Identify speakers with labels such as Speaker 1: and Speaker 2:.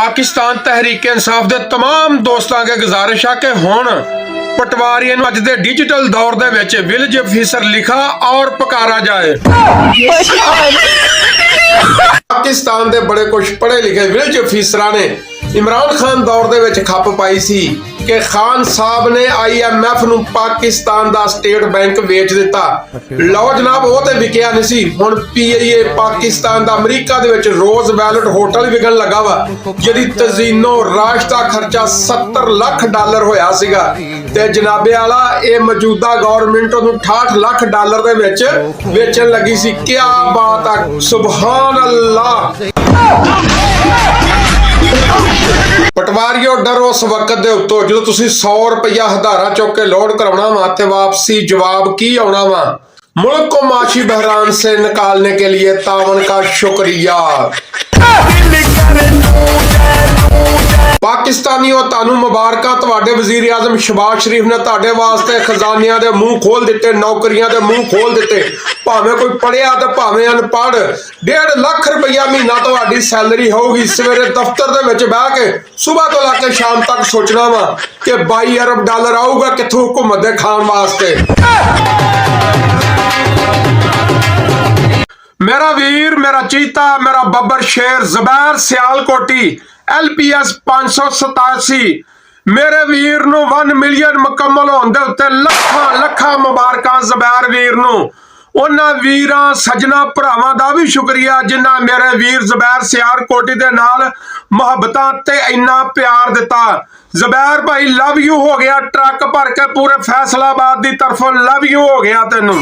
Speaker 1: पाकिस्तान तहरीक इंसाफ के तमाम दोस्तों के गुजारिश है कि हुण पटवारी अज के डिजिटल दौर दे विच विलेज ऑफिसर लिखा और पकारा जाए। पाकिस्तान के बड़े कुछ पढ़े लिखे विलेज ऑफिसरां ने इमरान खान दौर दे विच खप पाई सी कि खान साहब ने IMF नूं पाकिस्तान दा स्टेट बैंक वेच दिता। लो जनाब वो तो विकिया नहीं सी, हुण PIA पाकिस्तान दा अमरीका दे विच रोज वैलेट होटल विकण लगा वा, जिहदी तजीनो राश दा खर्चा $70 लाख होया सीगा ते जनाबे आला ये मौजूदा गवर्नमेंट नूं $68 लाख दे विच वेचण लगी सी। क्या बात है, सुभान अल्लाह। पटवारियों डरो उस वक्त दे उत्तों जो तुसी $100 रुपया हधारा चुक के लोड कराउणा वा ते वापसी जवाब की आउणा वा। मुल्क को माशी बहरान से निकालने के लिए तावन का शुक्रिया। पाकिस्तानियों तानू मुबारकां, तुहाडे वजीर आजम शहबाज शरीफ ने तुहाडे वास्ते खजानियां दे मुंह खोल दिते, नौकरियां दे मुंह खोल दिते। भावें कोई पढ़िया ते भावें अनपढ़, $1.5 लाख रुपया महीना तुहाडी सैलरी होगी। सवेरे दफ्तर दे विच बैठ के सुबह तो लैके शाम तक सोचना वा कि $22 अरब आऊगा कित्थों हुकूमत दे खाण वास्ते। मेरा वीर, मेरा चीता, मेरा बब्बर शेर ज़ुबैर सियालकोटी LPS 587 मेरे वीर नूं 1 मिलियन मुकम्मल होण दे उत्ते लखां मुबारकां ज़ुबैर वीर नूं। उन्हां वीरां सजना भरावां दा भी शुक्रिया जिन्हां मेरे वीर ज़ुबैर सियालकोटी दे नाल मुहब्बतां ते इन्ना प्यार दिता। ज़ुबैर भाई लव यू हो गया, ट्रक भर के पूरे फैसलाबाद दी तरफों लव यू हो गया तेनू।